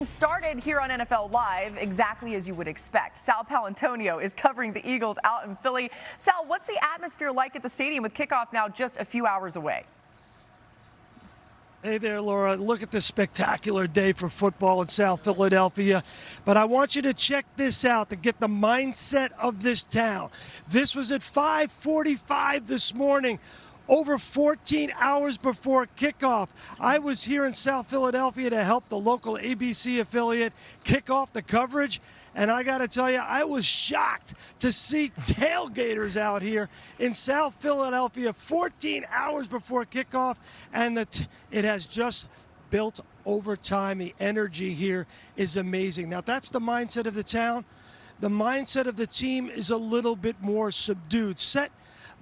Started here on NFL Live exactly as you would expect. Sal Paolantonio is covering the Eagles out in Philly. Sal, what's the atmosphere like at the stadium with kickoff now just a few hours away? Hey there, Laura. Look at this spectacular day for football in South Philadelphia. But I want you to check this out to get the mindset of this town. This was at 5:45 this morning. Over 14 hours before kickoff. I was here in South Philadelphia to help the local ABC affiliate kick off the coverage. And I got to tell you, I was shocked to see tailgaters out here in South Philadelphia 14 hours before kickoff. And it has just built over time. The energy here is amazing. Now, that's the mindset of the town. The mindset of the team is a little bit more subdued. Set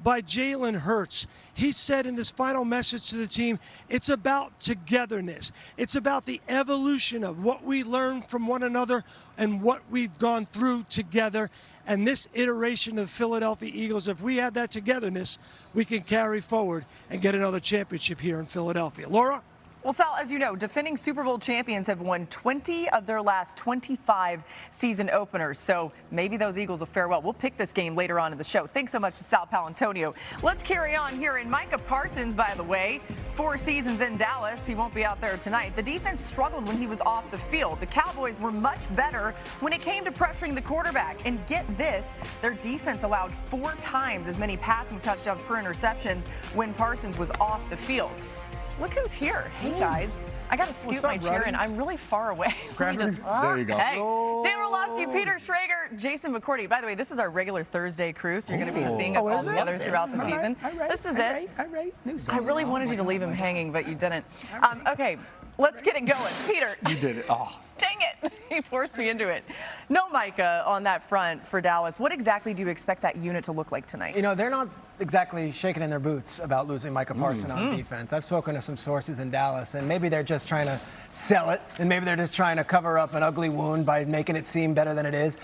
by Jalen Hurts. He said in his final message to the team, it's about togetherness. It's about the evolution of what we learn from one another and what we've gone through together. And this iteration of Philadelphia Eagles, if we have that togetherness, we can carry forward and get another championship here in Philadelphia. Laura? Well, Sal, as you know, defending Super Bowl champions have won 20 of their last 25 season openers. So maybe those Eagles will fare well. We'll pick this game later on in the show. Thanks so much to Sal Paolantonio. Let's carry on here. And Micah Parsons, by the way, 4 seasons in Dallas. He won't be out there tonight. The defense struggled when he was off the field. The Cowboys were much better when it came to pressuring the quarterback. And get this, their defense allowed 4 times as many passing touchdowns per interception when Parsons was off the field. Look who's here. Hey, guys. I got to scoot my chair in. I'm really far away. There you go. Hey. Dan Orlovsky, Peter Schrager, Jason McCourty. By the way, this is our regular Thursday crew, so you're going to be seeing us all together throughout the season. This is it. I really wanted you to leave him hanging, but you didn't. Okay, let's get it going. Peter. You did it. Oh. Dang it. He forced me into it. No Micah on that front for Dallas. What exactly do you expect that unit to look like tonight? You know, they're not exactly shaking in their boots about losing Micah Parsons on defense. I've spoken to some sources in Dallas, and maybe they're just trying to sell it, and maybe they're just trying to cover up an ugly wound by making it seem better than it is.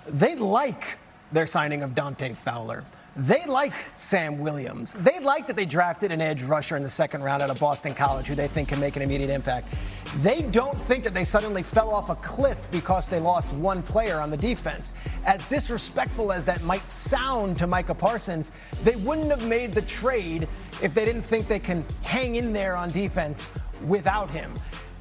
They like their signing of Dante Fowler. They like Sam Williams. They like that they drafted an edge rusher in the 2nd round out of Boston College who they think can make an immediate impact. They don't think that they suddenly fell off a cliff because they lost one player on the defense. As disrespectful as that might sound to Micah Parsons, they wouldn't have made the trade if they didn't think they can hang in there on defense without him.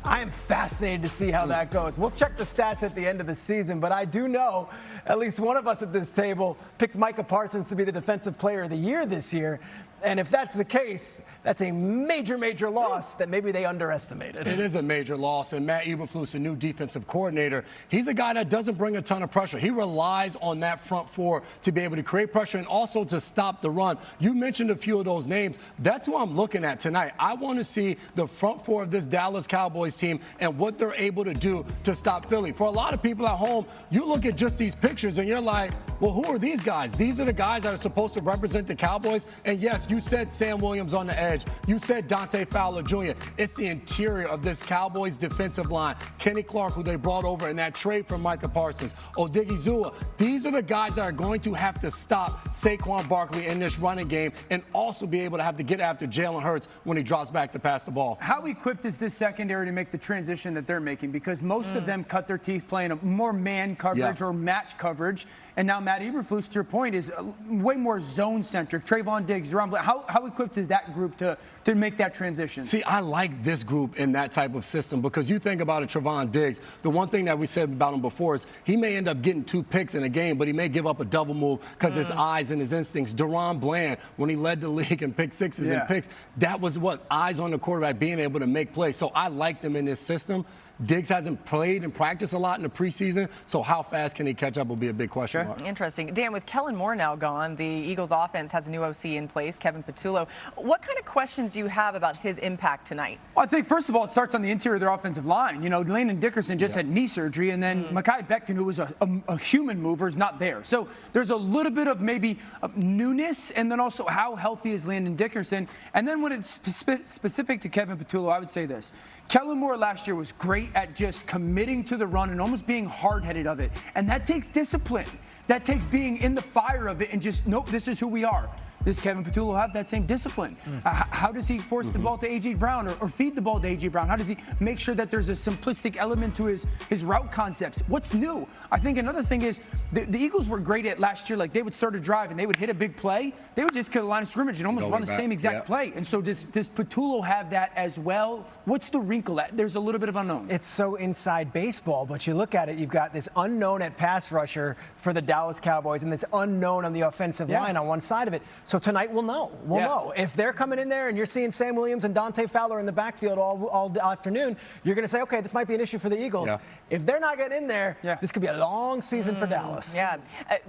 I am fascinated to see how that goes. We'll check the stats at the end of the season, but I do know at least one of us at this table picked Micah Parsons to be the Defensive Player of the Year this year. And if that's the case, that's a major, major loss that maybe they underestimated. It is a major loss, and Matt Eberflus, a new defensive coordinator, he's a guy that doesn't bring a ton of pressure. He relies on that front 4 to be able to create pressure and also to stop the run. You mentioned a few of those names. That's who I'm looking at tonight. I want to see the front 4 of this Dallas Cowboys team and what they're able to do to stop Philly. For a lot of people at home, you look at just these pictures and you're like, well, who are these guys? These are the guys that are supposed to represent the Cowboys. And yes, you said Sam Williams on the edge. You said Dante Fowler Jr. It's the interior of this Cowboys defensive line. Kenny Clark, who they brought over in that trade from Micah Parsons. Odigizua. These are the guys that are going to have to stop Saquon Barkley in this running game and also be able to have to get after Jalen Hurts when he drops back to pass the ball. How equipped is this secondary to make the transition that they're making? Because most of them cut their teeth playing a more man coverage or match coverage. And now Matt Eberflus, to your point, is way more zone-centric. Trayvon Diggs, Deron Bland. How equipped is that group to make that transition? See, I like this group in that type of system because you think about a Trayvon Diggs, the one thing that we said about him before is he may end up getting 2 picks in a game, but he may give up a double move because his eyes and his instincts. Deron Bland, when he led the league in pick sixes and picks, that was what? Eyes on the quarterback, being able to make plays. So I like them in this system. Diggs hasn't played and practiced a lot in the preseason, so how fast can he catch up will be a big question mark. Interesting. Dan, with Kellen Moore now gone, the Eagles offense has a new OC in place, Kevin Patullo. What kind of questions do you have about his impact tonight? Well, I think, first of all, it starts on the interior of their offensive line. You know, Landon Dickerson just had knee surgery, and then Mekhi Becton, who was a human mover, is not there. So there's a little bit of maybe newness, and then also how healthy is Landon Dickerson. And then when it's specific to Kevin Patullo, I would say this. Kellen Moore last year was great at just committing to the run and almost being hard-headed of it. And that takes discipline. That takes being in the fire of it and just, nope, this is who we are. does Kevin Patullo have that same discipline? How does he force the ball to A.J. Brown or feed the ball to A.J. Brown? How does he make sure that there's a simplistic element to his route concepts? What's new? I think another thing is the Eagles were great at last year. Like, they would start a drive and they would hit a big play. They would just get a line of scrimmage and almost run the same exact play. And so does Patullo have that as well? What's the wrinkle? There's a little bit of unknown. It's so inside baseball, but you look at it, you've got this unknown at pass rusher for the Dallas Cowboys and this unknown on the offensive line on one side of it. So tonight we'll know. We'll know. If they're coming in there and you're seeing Sam Williams and Dante Fowler in the backfield all afternoon, you're going to say, okay, this might be an issue for the Eagles. If they're not getting in there, this could be a long season for Dallas. Yeah.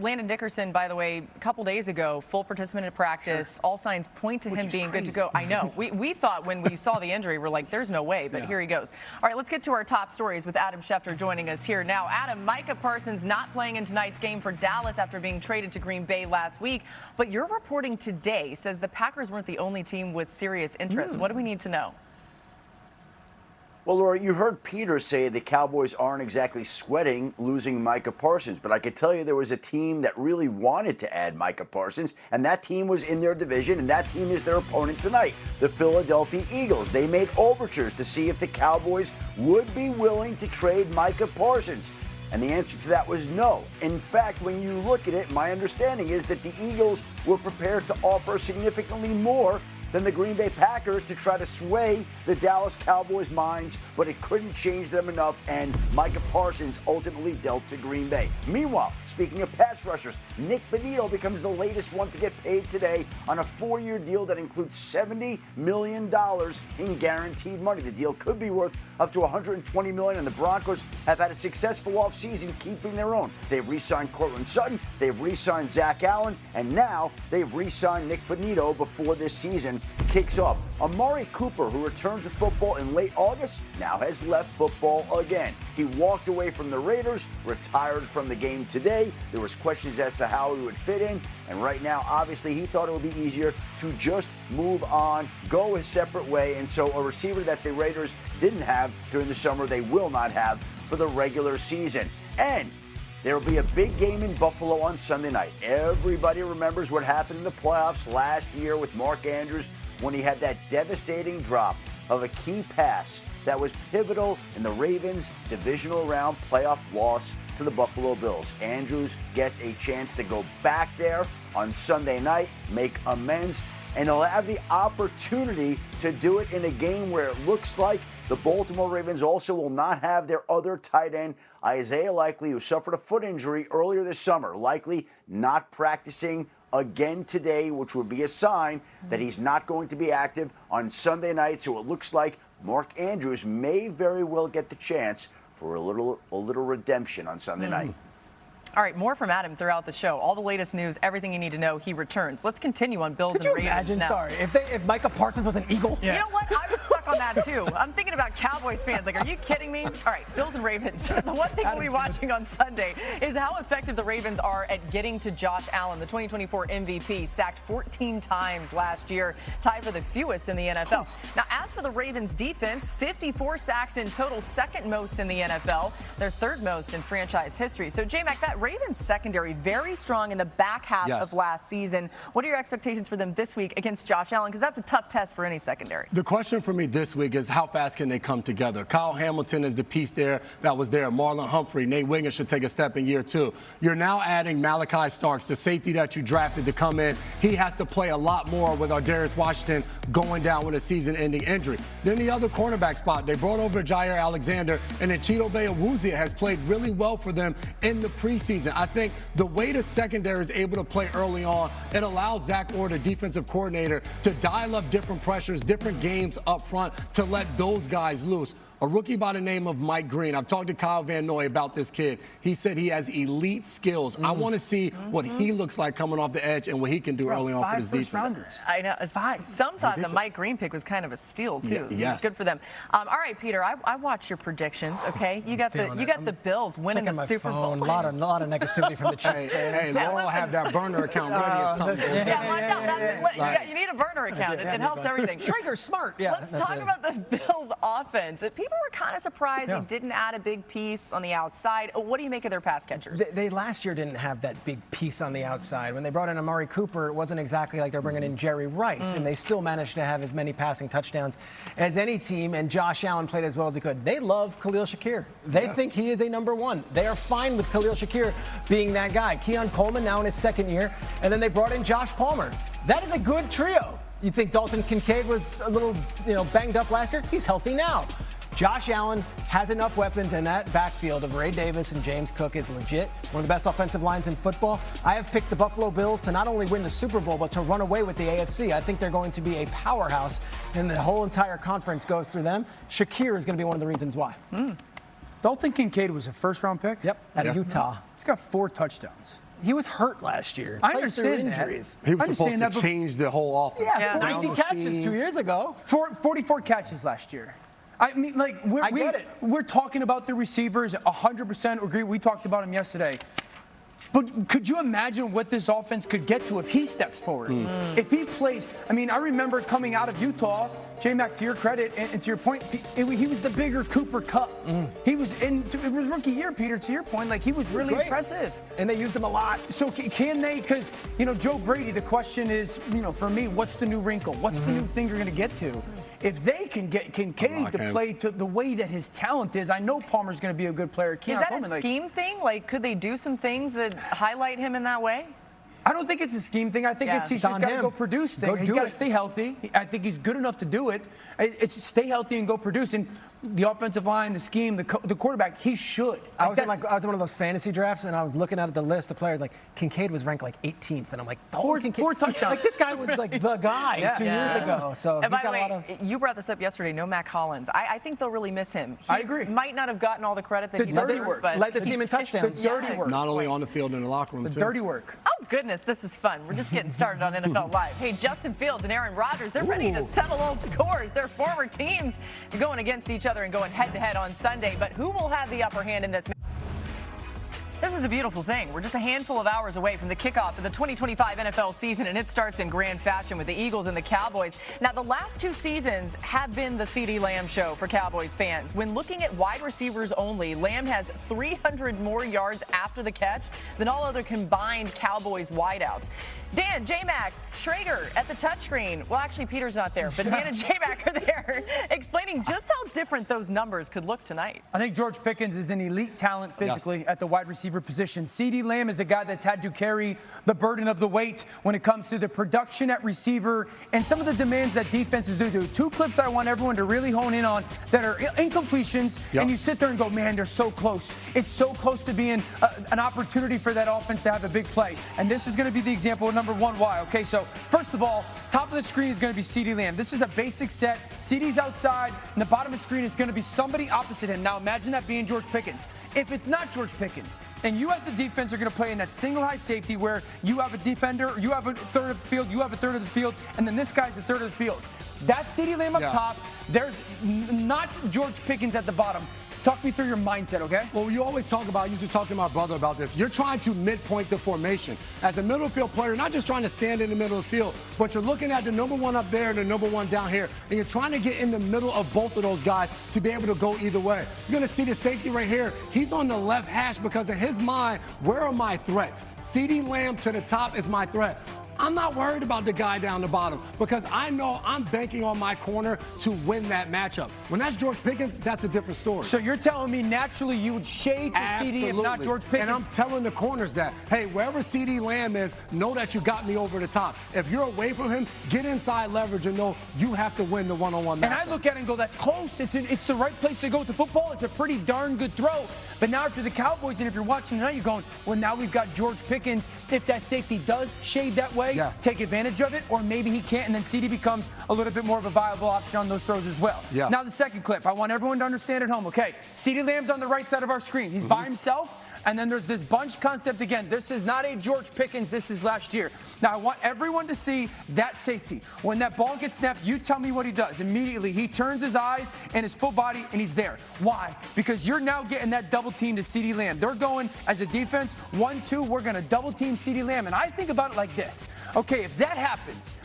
Landon Dickerson, by the way, a couple days ago, full participant in practice. All signs point to him being good to go. I know. We thought when we saw the injury, we're like, there's no way, but here he goes. All right, let's get to our top stories with Adam Schefter joining us here now. Adam, Micah Parsons not playing in tonight's game for Dallas after being traded to Green Bay last week, but your reporting today says the Packers weren't the only team with serious interest. What do we need to know? Well, Laura, you heard Peter say the Cowboys aren't exactly sweating losing Micah Parsons, but I could tell you there was a team that really wanted to add Micah Parsons, and that team was in their division, and that team is their opponent tonight, the Philadelphia Eagles. They made overtures to see if the Cowboys would be willing to trade Micah Parsons, and the answer to that was no. In fact, when you look at it, my understanding is that the Eagles were prepared to offer significantly more than the Green Bay Packers to try to sway the Dallas Cowboys' minds, but it couldn't change them enough, and Micah Parsons ultimately dealt to Green Bay. Meanwhile, speaking of pass rushers, Nick Bonito becomes the latest one to get paid today on a 4-year deal that includes $70 million in guaranteed money. The deal could be worth up to $120 million, and the Broncos have had a successful offseason keeping their own. They've re-signed Cortland Sutton, they've re-signed Zach Allen, and now they've re-signed Nick Bonito before this season kicks off. Amari Cooper, who returned to football in late August, now has left football again. He walked away from the Raiders, retired from the game today. There was questions as to how he would fit in, and right now, obviously, he thought it would be easier to just move on, go a separate way, and so a receiver that the Raiders didn't have during the summer, they will not have for the regular season. And there will be a big game in Buffalo on Sunday night. Everybody remembers what happened in the playoffs last year with Mark Andrews when he had that devastating drop of a key pass that was pivotal in the Ravens' divisional round playoff loss to the Buffalo Bills. Andrews gets a chance to go back there on Sunday night, make amends, and he'll have the opportunity to do it in a game where it looks like the Baltimore Ravens also will not have their other tight end, Isaiah Likely, who suffered a foot injury earlier this summer. Likely not practicing again today, which would be a sign that he's not going to be active on Sunday night. So it looks like Mark Andrews may very well get the chance for a little redemption on Sunday night. All right, more from Adam throughout the show. All the latest news, everything you need to know, he returns. Let's continue on Bills and Ravens. Could you imagine? Now. Sorry, if Micah Parsons was an Eagle? You know what? I was stuck on that too. I'm thinking about Cowboys fans. Like, are you kidding me? All right, Bills and Ravens. The one thing we'll be watching on Sunday is how effective the Ravens are at getting to Josh Allen, the 2024 MVP, sacked 14 times last year, tied for the fewest in the NFL. Now, as for the Ravens defense, 54 sacks in total, second most in the NFL. They're third most in franchise history. So, J-Mac, that Ravens secondary, very strong in the back half of last season. What are your expectations for them this week against Josh Allen? Because that's a tough test for any secondary. The question for me this week is how fast can they come together? Kyle Hamilton is the piece there that was there. Marlon Humphrey, Nate Wiggins should take a step in year 2. You're now adding Malachi Starks, the safety that you drafted to come in. He has to play a lot more with our Darius Washington going down with a season-ending injury. Then the other cornerback spot, they brought over Jair Alexander, and then Chidobe Awuzie has played really well for them in the preseason. I think the way the secondary is able to play early on, it allows Zach Orr, the defensive coordinator, to dial up different pressures, different games up front to let those guys loose. A rookie by the name of Mike Green. I've talked to Kyle Van Noy about this kid. He said he has elite skills. I want to see what he looks like coming off the edge and what he can do early on for his defense. I know. Some thought the Mike Green pick was kind of a steal too. It's good for them. All right, Peter. I watched your predictions. Okay, you got the Bills winning the Super Bowl. A lot of negativity from the Chiefs. Hey, Laurel have that burner account ready if something. You need a burner account. It helps everything. Schrager's smart. Yeah. Let's talk about the Bills' offense. People people were kind of surprised they didn't add a big piece on the outside. What do you make of their pass catchers? They last year didn't have that big piece on the outside. When they brought in Amari Cooper, it wasn't exactly like they're bringing in Jerry Rice, and they still managed to have as many passing touchdowns as any team, and Josh Allen played as well as he could. They love Khalil Shakir. They think he is a number one. They are fine with Khalil Shakir being that guy. Keon Coleman now in his second year, and then they brought in Josh Palmer. That is a good trio. You think Dalton Kincaid was a little, banged up last year? He's healthy now. Josh Allen has enough weapons, and that backfield of Ray Davis and James Cook is legit. One of the best offensive lines in football. I have picked the Buffalo Bills to not only win the Super Bowl, but to run away with the AFC. I think they're going to be a powerhouse, and the whole entire conference goes through them. Shakir is going to be one of the reasons why. Dalton Kincaid was a first-round pick? Yep, out of Utah. He's got 4 touchdowns. He was hurt last year. I Played through understand that. injuries. He was supposed to change the whole offense. Yeah, 90 catches 2 years ago. 44 catches last year. I mean, like, we're talking about the receivers, 100% agree. We talked about him yesterday. But could you imagine what this offense could get to if he steps forward? If he plays, I mean, I remember coming out of Utah, J-Mac, to your credit, and to your point, he was the bigger Cooper Kupp. It was rookie year, Peter, to your point, like he was really impressive. And they used him a lot. So can they, because, Joe Brady, the question is, for me, what's the new wrinkle? What's the new thing you're going to get to? If they can get Kincaid to play to the way that his talent is, I know Palmer's going to be a good player. Is that a scheme thing? Like, could they do some things that highlight him in that way? I don't think it's a scheme thing. I think he's just got to go produce things. He's got to stay healthy. I think he's good enough to do it. It's stay healthy and go produce. And the offensive line, the scheme, the quarterback, he should. I was in one of those fantasy drafts, and I was looking at the list of players. Like, Kincaid was ranked like 18th, and I'm like, 4 touchdowns. Like, this guy was like the guy 2 years ago. So and by the way, you brought this up yesterday. No Mac Hollins. I think they'll really miss him. I agree. Might not have gotten all the credit that he deserved, but led the team in touchdowns. The dirty work. Not only on the field, in the locker room, The too. dirty work. Oh, goodness, this is fun. We're just getting started on NFL Live. Hey, Justin Fields and Aaron Rodgers, they're ready to settle old scores. Their former teams are going against each other and going head-to-head on Sunday. But who will have the upper hand in this match? This is a beautiful thing. We're just a handful of hours away from the kickoff of the 2025 NFL season, and it starts in grand fashion with the Eagles and the Cowboys. Now, the last 2 seasons have been the Ceedee Lamb show for Cowboys fans. When looking at wide receivers only, Lamb has 300 more yards after the catch than all other combined Cowboys wideouts. Dan, J-Mac, Schrager at the touchscreen. Well, actually, Peter's not there, but Dan and J-Mac are there explaining just how different those numbers could look tonight. I think George Pickens is an elite talent physically at the wide receiver position. Ceedee Lamb is a guy that's had to carry the burden of the weight when it comes to the production at receiver and some of the demands that defenses do. 2 clips I want everyone to really hone in on that are incompletions, and you sit there and go, man, they're so close. It's so close to being an opportunity for that offense to have a big play. And this is going to be the example of number 1 why. Okay, so first of all, top of the screen is going to be Ceedee Lamb. This is a basic set. Ceedee's outside, and the bottom of the screen is going to be somebody opposite him. Now imagine that being George Pickens. If it's not George Pickens, and you as the defense are going to play in that single high safety where you have a defender, you have a third of the field, you have a third of the field, and then this guy's a third of the field. That's Ceedee Lamb up top. There's not George Pickens at the bottom. Talk me through your mindset, okay? Well, you always talk about, I used to talk to my brother about this. You're trying to midpoint the formation. As a middle field player, not just trying to stand in the middle of the field, but you're looking at the number 1 up there and the number 1 down here, and you're trying to get in the middle of both of those guys to be able to go either way. You're going to see the safety right here. He's on the left hash because in his mind, where are my threats? Ceedee Lamb to the top is my threat. I'm not worried about the guy down the bottom because I know I'm banking on my corner to win that matchup. When that's George Pickens, that's a different story. So you're telling me naturally you would shade to Ceedee if not George Pickens? And I'm telling the corners that, hey, wherever Ceedee Lamb is, know that you got me over the top. If you're away from him, get inside leverage and know you have to win the one-on-one matchup. And I look at it and go, that's close. It's the right place to go with the football. It's a pretty darn good throw. But now after the Cowboys, and if you're watching tonight, you're going, well, now we've got George Pickens. If that safety does shade that way, take advantage of it, or maybe he can't, and then Ceedee becomes a little bit more of a viable option on those throws as well. Now the second clip, I want everyone to understand at home, okay, Ceedee Lamb's on the right side of our screen. He's by himself. And then there's this bunch concept again. This is not a George Pickens. This is last year. Now, I want everyone to see that safety. When that ball gets snapped, you tell me what he does. Immediately, he turns his eyes and his full body, and he's there. Why? Because you're now getting that double team to Ceedee Lamb. They're going, as a defense, 1-2, we're going to double team Ceedee Lamb. And I think about it like this. Okay, if that happens,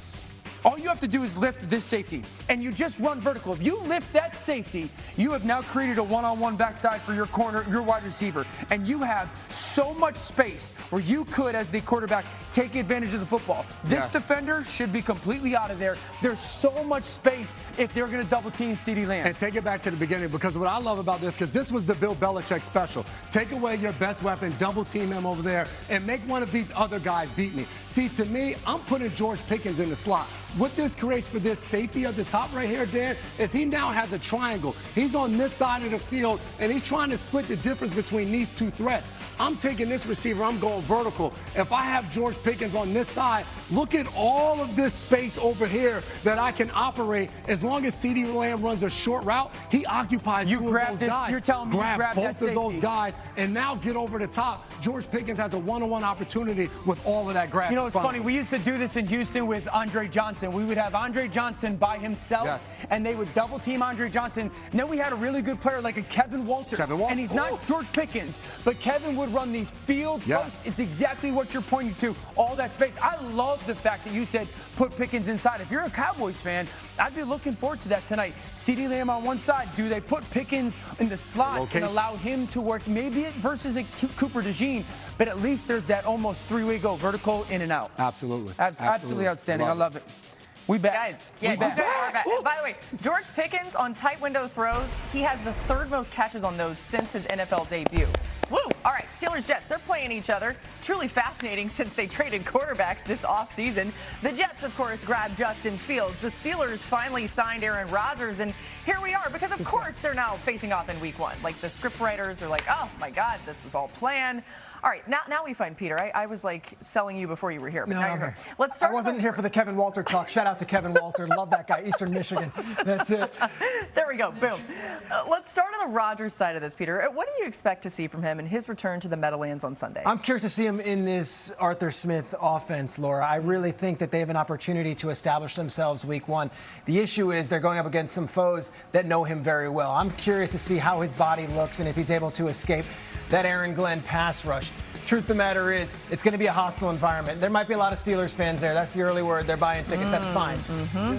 All you have to do is lift this safety, and you just run vertical. If you lift that safety, you have now created a one-on-one backside for your corner, your wide receiver, and you have so much space where you could, as the quarterback, take advantage of the football. This defender should be completely out of there. There's so much space if they're going to double team Ceedee Lamb. And take it back to the beginning, because what I love about this, because this was the Bill Belichick special. Take away your best weapon, double team him over there, and make one of these other guys beat me. See, to me, I'm putting George Pickens in the slot. What this creates for this safety at the top right here, Dan, is he now has a triangle. He's on this side of the field, and he's trying to split the difference between these two threats. I'm taking this receiver, I'm going vertical. If I have George Pickens on this side, look at all of this space over here that I can operate. As long as Ceedee Lamb runs a short route, he occupies two of those guys. You're telling me you grab both that of those guys, and now get over the top. George Pickens has a one-on-one opportunity with all of that grass. You know, it's funny. We used to do this in Houston with Andre Johnson. We would have Andre Johnson by himself, and they would double team Andre Johnson. And then we had a really good player like a Kevin Walter. And he's not George Pickens, but Kevin would run these field posts. It's exactly what you're pointing to, all that space. I love the fact that you said put Pickens inside. If you're a Cowboys fan, I'd be looking forward to that tonight. Ceedee Lamb on one side. Do they put Pickens in the slot and allow him to work? Maybe it versus a Cooper DeJean, but at least there's that almost three-way go, vertical, in and out. Absolutely. Absolutely outstanding. I love it. We bet. Guys, we bet. By the way, George Pickens on tight window throws, he has the third most catches on those since his NFL debut. Woo! All right, Steelers-Jets, they're playing each other. Truly fascinating since they traded quarterbacks this offseason. The Jets, of course, grabbed Justin Fields. The Steelers finally signed Aaron Rodgers, and here we are, because of course they're now facing off in week one. Like, the scriptwriters are like, oh my God, this was all planned. All right, now we find Peter. I was like selling you before you were here, but now you're here. Let's start. I wasn't here for the Kevin Walter talk. Shout out to Kevin Walter. Love that guy, Eastern Michigan. That's it. There we go. Boom. Let's start on the Rodgers side of this, Peter. What do you expect to see from him in his return to the Meadowlands on Sunday? I'm curious to see him in this Arthur Smith offense, Laura. I really think that they have an opportunity to establish themselves week one. The issue is they're going up against some foes that know him very well. I'm curious to see how his body looks and if he's able to escape that Aaron Glenn pass rush. Truth of the matter is, it's going to be a hostile environment. There might be a lot of Steelers fans there. That's the early word. They're buying tickets. That's fine.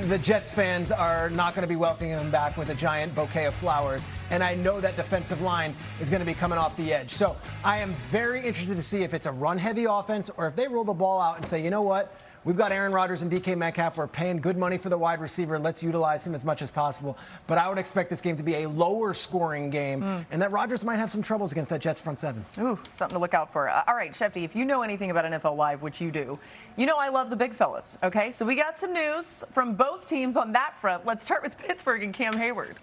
The Jets fans are not going to be welcoming him back with a giant bouquet of flowers. And I know that defensive line is going to be coming off the edge. So I am very interested to see if it's a run-heavy offense or if they roll the ball out and say, you know what? We've got Aaron Rodgers and DK Metcalf. We're paying good money for the wide receiver. Let's utilize him as much as possible. But I would expect this game to be a lower scoring game and that Rodgers might have some troubles against that Jets front seven. Ooh, something to look out for. All right, Shefty, if you know anything about NFL Live, which you do, you know I love the big fellas, okay? So we got some news from both teams on that front. Let's start with Pittsburgh and Cam Hayward.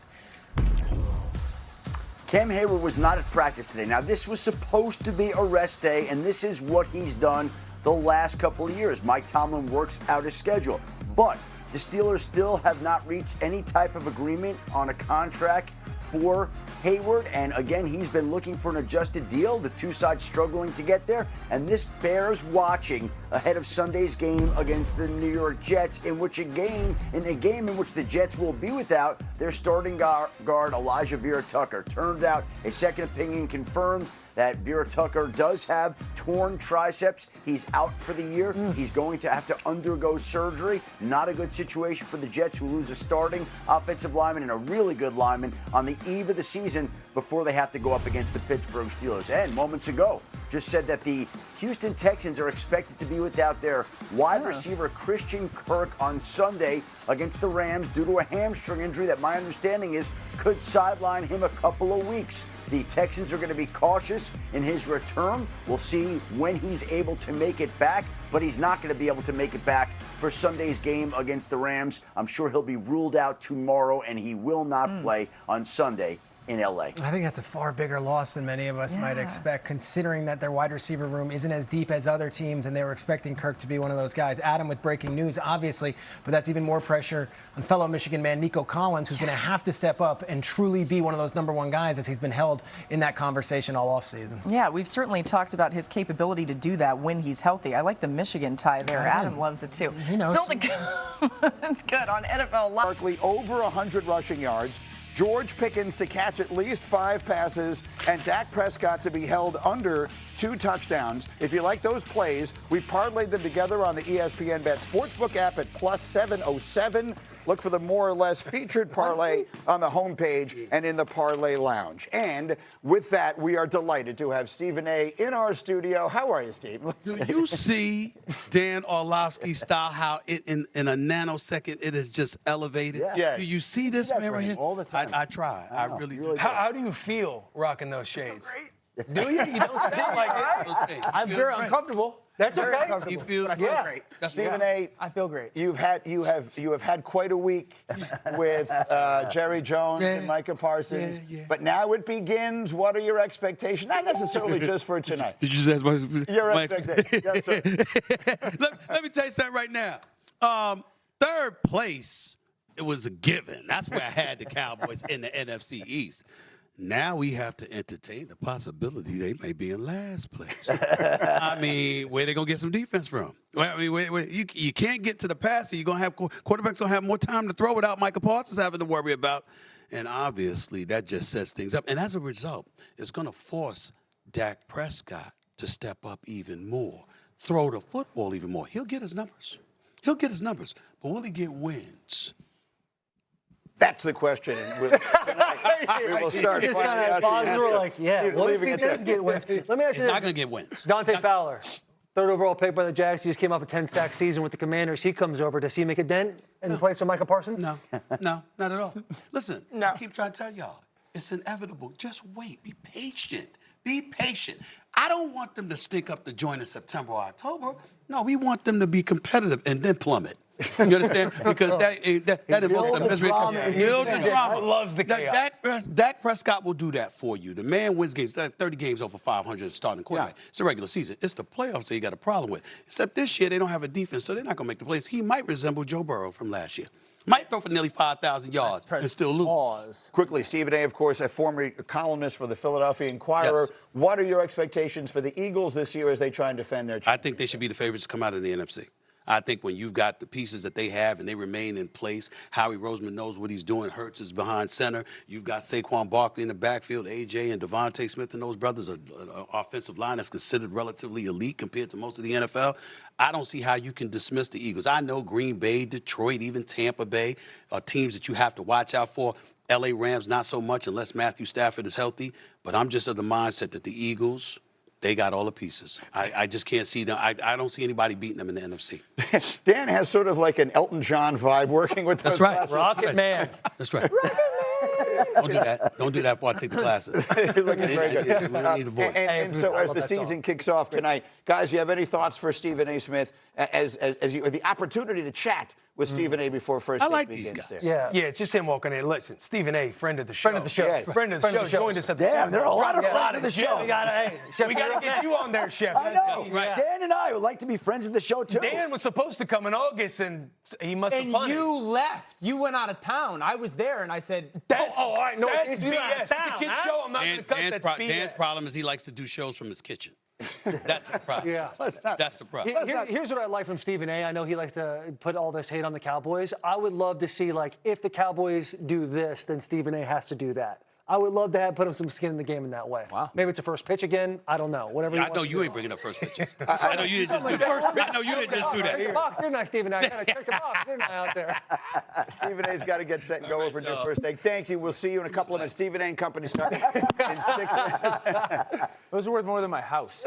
Cam Hayward was not at practice today. Now, this was supposed to be a rest day, and this is what he's done the last couple of years. Mike Tomlin works out his schedule. But the Steelers still have not reached any type of agreement on a contract for Hayward. And again, he's been looking for an adjusted deal. The two sides struggling to get there. And this bears watching ahead of Sunday's game against the New York Jets, in a game in which the Jets will be without their starting guard Elijah Vera-Tucker. Turned out a second opinion confirmed that Vera-Tucker does have torn triceps. He's out for the year. He's going to have to undergo surgery. Not a good situation for the Jets, who lose a starting offensive lineman and a really good lineman on the eve of the season before they have to go up against the Pittsburgh Steelers. And moments ago, just said that the Houston Texans are expected to be without their wide receiver Christian Kirk on Sunday against the Rams due to a hamstring injury that my understanding is could sideline him a couple of weeks. The Texans are going to be cautious in his return. We'll see when he's able to make it back, but he's not going to be able to make it back for Sunday's game against the Rams. I'm sure he'll be ruled out tomorrow, and he will not play on Sunday in LA. I think that's a far bigger loss than many of us might expect, considering that their wide receiver room isn't as deep as other teams, and they were expecting Kirk to be one of those guys. Adam with breaking news, obviously, but that's even more pressure on fellow Michigan man Nico Collins, who's going to have to step up and truly be one of those number one guys, as he's been held in that conversation all offseason. Yeah, we've certainly talked about his capability to do that when he's healthy. I like the Michigan tie there. Adam loves it too. He knows. It's good on NFL Live. Barkley over 100 rushing yards. George Pickens to catch at least 5 passes, and Dak Prescott to be held under 2 touchdowns. If you like those plays, we've parlayed them together on the ESPN Bet Sportsbook app at plus 707. Look for the more or less featured parlay on the homepage and in the parlay lounge. And with that, we are delighted to have Stephen A. in our studio. How are you, Steve? Do you see Dan Orlovsky style, how it in a nanosecond it is just elevated? Yeah. Do you see this man right here? all the time. I try. I really do. How do you feel rocking those shades? Do you? You don't sound like it. Okay. I'm very uncomfortable. That's okay. You feel great. Stephen A. I feel great. You have had quite a week with Jerry Jones and Micah Parsons, but now it begins. What are your expectations? Not necessarily just for tonight. Did you just ask Your expectations? Yes, sir. let me tell you something right now. Third place, it was a given. That's where I had the Cowboys in the NFC East. Now we have to entertain the possibility they may be in last place. I mean, where they gonna get some defense from? Well, I mean, you can't get to the passer. You're gonna have quarterbacks gonna have more time to throw without Micah Parsons having to worry about. And obviously, that just sets things up. And as a result, it's gonna force Dak Prescott to step up even more, throw the football even more. He'll get his numbers. But will he get wins? That's the question. And we will start. Just kind of pause. We're like, what if he does get wins? Let me ask He's you not this. gonna get wins. Dante Fowler, 3rd overall pick by the Jags. He just came off a 10-sack season with the Commanders. He comes over. Does he make a dent in place of Micah Parsons? No, not at all. Listen, I keep trying to tell y'all, it's inevitable. Just wait. Be patient. I don't want them to stink up the joint in September or October. No, we want them to be competitive and then plummet. You understand? Because that involves the misery. Build the drama. Loves the chaos. Dak Prescott will do that for you. The man wins games. 30 games over 500 starting quarterback. It's a regular season. It's the playoffs that you got a problem with. Except this year they don't have a defense, so they're not going to make the plays. He might resemble Joe Burrow from last year. Might throw for nearly 5,000 yards and still lose. Quickly, Stephen A., of course, a former columnist for the Philadelphia Inquirer. Yes. What are your expectations for the Eagles this year as they try and defend their championship? I think they should be the favorites to come out of the NFC. I think when you've got the pieces that they have and they remain in place, Howie Roseman knows what he's doing. Hurts is behind center. You've got Saquon Barkley in the backfield, A.J. and Devontae Smith and those brothers, an offensive line that's considered relatively elite compared to most of the NFL. I don't see how you can dismiss the Eagles. I know Green Bay, Detroit, even Tampa Bay are teams that you have to watch out for. L.A. Rams, not so much unless Matthew Stafford is healthy. But I'm just of the mindset that the Eagles, they got all the pieces. I just can't see them. I don't see anybody beating them in the NFC. Dan has sort of like an Elton John vibe working with those glasses. Rocket Man. That's right. Don't do that. Don't do that before I take the glasses. You're looking very good. You really need a voice. And so as the season kicks off tonight, guys, you have any thoughts for Stephen A. Smith as you the opportunity to chat with Stephen A. before first I take like begins these guys. there? Yeah, it's just him walking in. Listen, Stephen A., friend of the show. Friend of the show. Yes. Friend of the show. Joined us at the Damn, there are a lot of friends of the show. We gotta get you on there, Chef. I know. Right. Dan and I would like to be friends of the show, too. Dan was supposed to come in August, and he must have And punted. you left. You went out of town. I was there, and I said, All right. No, that's you out BS. of It's a town, kid's huh? show. I'm not going to cut Dan's, that BS. Dan's problem is he likes to do shows from his kitchen. That's the problem. Yeah. That's the problem. Here's what I like from Stephen A. I know he likes to put all this hate on the Cowboys. I would love to see, like, if the Cowboys do this, then Stephen A. has to do that. I would love to put him some skin in the game in that way. Wow. Maybe it's a first pitch again. I don't know. Whatever. I know you ain't bringing up first pitches. I know you didn't just do that. I know you didn't just do Check the that. box, didn't I, Stephen A.? I gotta check the box, didn't I, out there? Stephen A.'s got to get set and go over to first take. Thank you. We'll see you in a couple of minutes. Stephen A. and Company starting in 6 minutes. those are worth more than my house.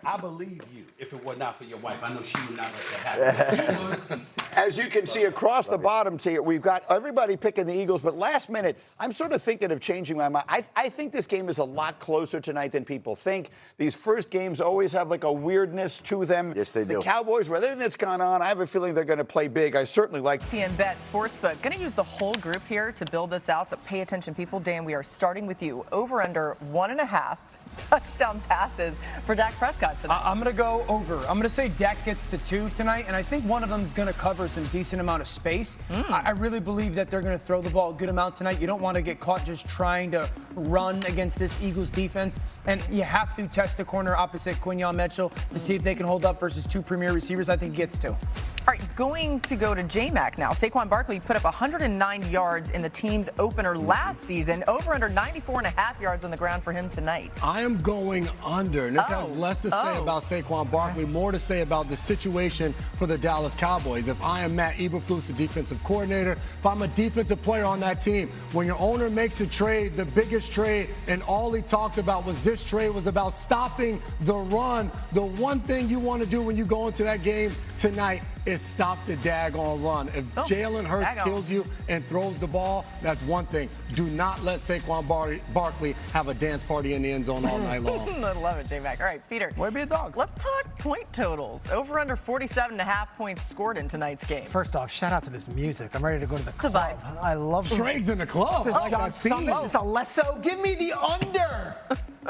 I believe you. If it were not for your wife, I know she would not let that happen. As you can see across the bottom tier, we've got everybody picking the Eagles, but last minute, I'm sort of thinking of changing my mind. I think this game is a lot closer tonight than people think. These first games always have like a weirdness to them. Yes, they do. The Cowboys, with everything that's gone on, I have a feeling they're going to play big. I certainly like ESPN Bet Sportsbook. Going to use the whole group here to build this out, so pay attention, people. Dan, we are starting with you. Over under 1.5 touchdown passes for Dak Prescott tonight. I'm going to go over. I'm going to say Dak gets to 2 tonight, and I think one of them is going to cover some decent amount of space. I really believe that they're going to throw the ball a good amount tonight. You don't want to get caught just trying to run against this Eagles defense, and you have to test the corner opposite Quinyon Mitchell to see if they can hold up versus 2 premier receivers. I think he gets 2. All right, going to go to J-Mac now. Saquon Barkley put up 109 yards in the team's opener last season. Over under 94.5 yards on the ground for him tonight. I am going under. And this has less to say about Saquon Barkley, more to say about the situation for the Dallas Cowboys. If I am Matt Eberflus, the defensive coordinator, if I'm a defensive player on that team, when your owner makes a trade, the biggest trade, and all he talked about was this trade was about stopping the run, the one thing you want to do when you go into that game tonight is stop the daggone run. If Jalen Hurts kills you and throws the ball, that's one thing. Do not let Saquon Barkley have a dance party in the end zone all night long. I love it, J-Mac. All right, Peter. Way to be a dog. Let's talk point totals. Over under 47.5 points scored in tonight's game. First off, shout out to this music. I'm ready to go to the club. vibe. I love this. Trey's in the club. This I is like John that scene. Summit. This is Alesso. Give me the under.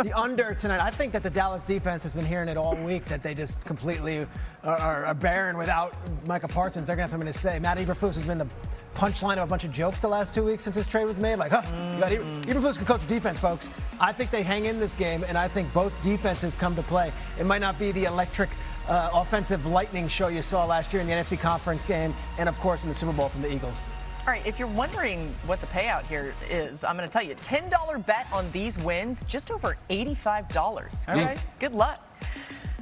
The under tonight. I think that the Dallas defense has been hearing it all week that they just completely are barren without Micah Parsons. They're going to have something to say. Matt Eberflus has been the punchline of a bunch of jokes the last 2 weeks since his trade was made. Like, you got Eberflus can coach your defense, folks. I think they hang in this game, and I think both defenses come to play. It might not be the electric offensive lightning show you saw last year in the NFC Conference game, and of course in the Super Bowl from the Eagles. All right, if you're wondering what the payout here is, I'm going to tell you. $10 bet on these wins, just over $85. All right, good luck.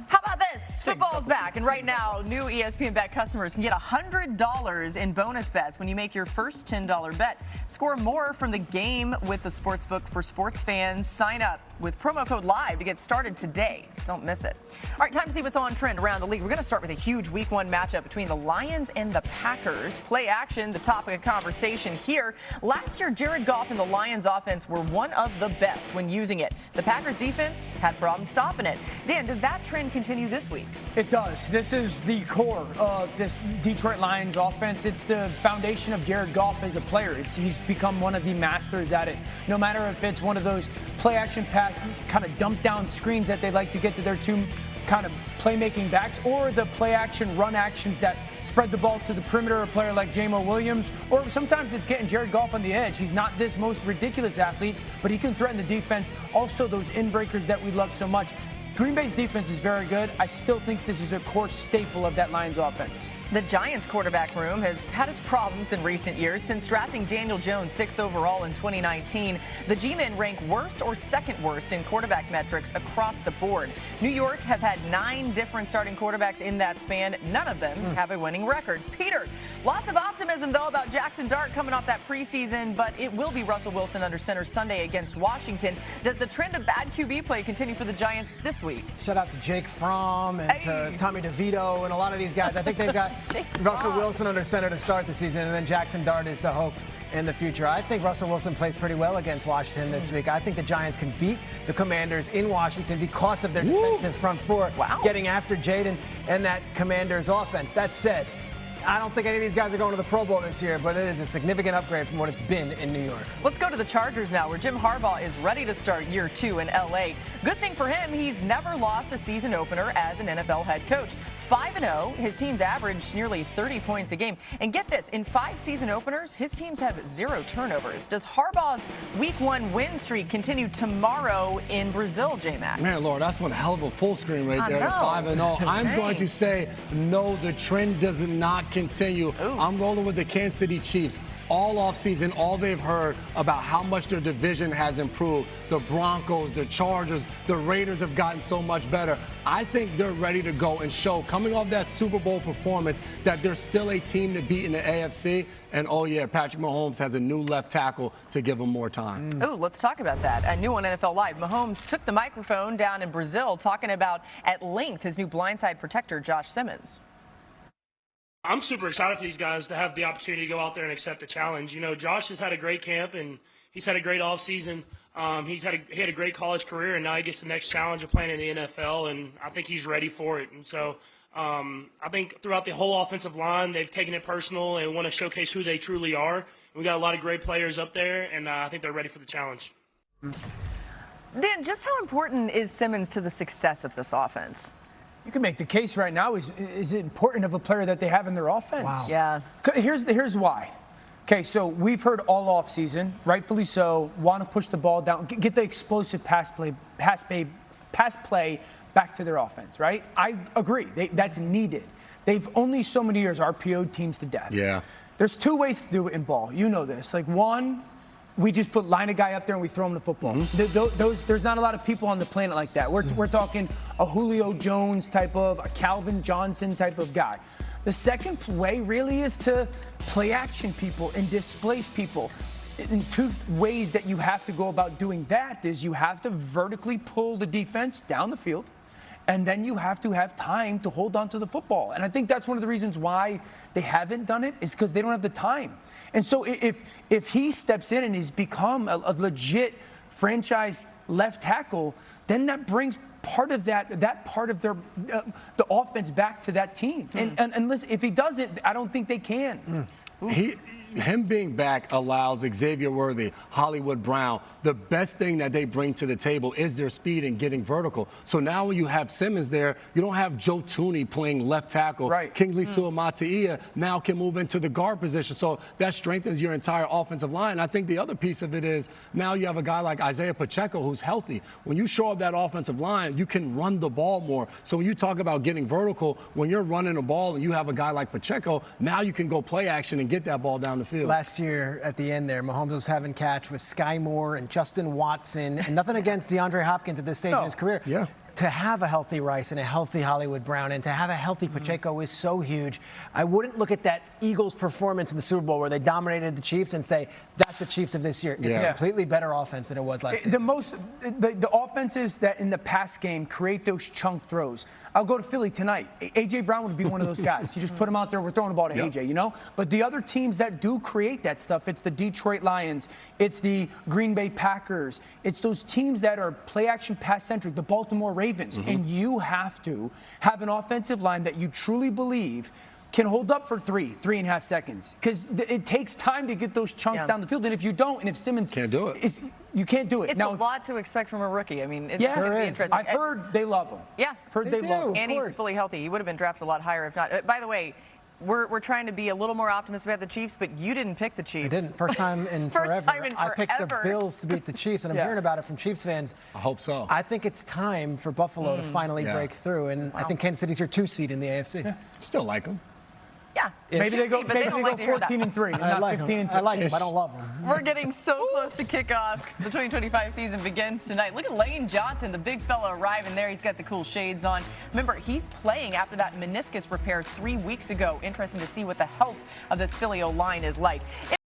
How about this? Football's back, and right now, new ESPN Bet customers can get $100 in bonus bets when you make your first $10 bet. Score more from the game with the Sportsbook for sports fans. Sign up with promo code LIVE to get started today. Don't miss it. All right, time to see what's on trend around the league. We're going to start with a huge Week 1 matchup between the Lions and the Packers. Play action, the topic of conversation here. Last year, Jared Goff and the Lions offense were one of the best when using it. The Packers defense had problems stopping it. Dan, does that trend continue this week? It does. This is the core of this Detroit Lions offense. It's the foundation of Jared Goff as a player. He's become one of the masters at it. No matter if it's one of those play action pass kind of dump down screens that they like to get to their 2 kind of playmaking backs, or the play action run actions that spread the ball to the perimeter, a player like Jamo Williams, or sometimes it's getting Jared Goff on the edge. He's not this most ridiculous athlete, but he can threaten the defense. Also those in-breakers that we love so much. Green Bay's defense is very good. I still think this is a core staple of that Lions offense. The Giants quarterback room has had its problems in recent years. Since drafting Daniel Jones 6th overall in 2019, the G-men rank worst or second worst in quarterback metrics across the board. New York has had 9 different starting quarterbacks in that span. None of them have a winning record. Peter, lots of optimism, though, about Jackson Dart coming off that preseason, but it will be Russell Wilson under center Sunday against Washington. Does the trend of bad QB play continue for the Giants this week? Shout out to Jake Fromm and to Tommy DeVito and a lot of these guys. I think they've got Russell Wilson under center to start the season, and then Jackson Dart is the hope in the future. I think Russell Wilson plays pretty well against Washington this week. I think the Giants can beat the Commanders in Washington because of their defensive front four getting after Jaden and that Commanders offense. That said, I don't think any of these guys are going to the Pro Bowl this year, but it is a significant upgrade from what it's been in New York. Let's go to the Chargers now, where Jim Harbaugh is ready to start year 2 in L.A. Good thing for him, he's never lost a season opener as an NFL head coach. 5-0, his teams average nearly 30 points a game. And get this, in 5 season openers, his teams have 0 turnovers. Does Harbaugh's Week 1 win streak continue tomorrow in Brazil, J-Mac? Man, Laura, that's one hell of a full screen right there. 5-0. I'm going to say, no, the trend does not continue. I'm rolling with the Kansas City Chiefs. All offseason, all they've heard about how much their division has improved. The Broncos, the Chargers, the Raiders have gotten so much better. I think they're ready to go and show, coming off that Super Bowl performance, that they're still a team to beat in the AFC. And, oh, yeah, Patrick Mahomes has a new left tackle to give him more time. Oh, let's talk about that. A new on NFL Live. Mahomes took the microphone down in Brazil, talking about at length his new blindside protector, Josh Simmons. I'm super excited for these guys to have the opportunity to go out there and accept the challenge. You know, Josh has had a great camp, and he's had a great offseason. He had a great college career, and now he gets the next challenge of playing in the NFL, and I think he's ready for it. And so I think throughout the whole offensive line, they've taken it personal and want to showcase who they truly are. We got a lot of great players up there, and I think they're ready for the challenge. Dan, just how important is Simmons to the success of this offense? You can make the case right now. Is it important of a player that they have in their offense? Wow. Yeah. Here's why. Okay, so we've heard all offseason, rightfully so, want to push the ball down, get the explosive pass play back to their offense, right? I agree. That's needed. They've only so many years RPO'd teams to death. Yeah. There's two ways to do it in ball. You know this. Like, one, we just line a guy up there and we throw him the football. There's not a lot of people on the planet like that. We're talking a Julio Jones type of, a Calvin Johnson type of guy. The second way really is to play action people and displace people. In two ways that you have to go about doing that is you have to vertically pull the defense down the field, and then you have to have time to hold on to the football. And I think that's one of the reasons why they haven't done it, is because they don't have the time. And so if he steps in and has become a legit franchise left tackle, then that brings part of that part of their the offense back to that team. And listen, if he doesn't, I don't think they can. Him being back allows Xavier Worthy, Hollywood Brown, the best thing that they bring to the table is their speed and getting vertical. So now when you have Simmons there, you don't have Joe Tooney playing left tackle. Right. Kingsley Suamataia now can move into the guard position. So that strengthens your entire offensive line. I think the other piece of it is now you have a guy like Isaiah Pacheco who's healthy. When you shore up that offensive line, you can run the ball more. So when you talk about getting vertical, when you're running the ball and you have a guy like Pacheco, now you can go play action and get that ball down the field. Last year at the end there, Mahomes was having catch with Sky Moore and Justin Watson, and nothing against DeAndre Hopkins at this stage in his career. Yeah. To have a healthy Rice and a healthy Hollywood Brown and to have a healthy Pacheco is so huge. I wouldn't look at that Eagles performance in the Super Bowl where they dominated the Chiefs and say, that's the Chiefs of this year. It's a completely better offense than it was last season. The offenses that in the pass game create those chunk throws. I'll go to Philly tonight. A.J. Brown would be one of those guys. You just put him out there, we're throwing the ball to A.J., you know? But the other teams that do create that stuff, it's the Detroit Lions, it's the Green Bay Packers, it's those teams that are play-action pass-centric, the Baltimore Ravens. And you have to have an offensive line that you truly believe can hold up for 3.5 seconds. Because it takes time to get those chunks down the field. And if you don't, and if Simmons can't do it, you can't do it. It's a lot to expect from a rookie. I mean, it's going to be interesting. I've heard they love him. Yeah. I've heard they love him. And he's fully healthy. He would have been drafted a lot higher if not. By the way, we're trying to be a little more optimistic about the Chiefs, but you didn't pick the Chiefs. I didn't. First time in forever. I picked the Bills to beat the Chiefs, and I'm hearing about it from Chiefs fans. I hope so. I think it's time for Buffalo to finally break through, and I think Kansas City's your 2 seed in the AFC. Yeah. Still like them. Yeah. Maybe they go 14-3, not 15-2. I like them. I don't love them. We're getting so close to kickoff. The 2025 season begins tonight. Look at Lane Johnson, the big fella arriving there. He's got the cool shades on. Remember, he's playing after that meniscus repair 3 weeks ago. Interesting to see what the health of this Philly O-line is like.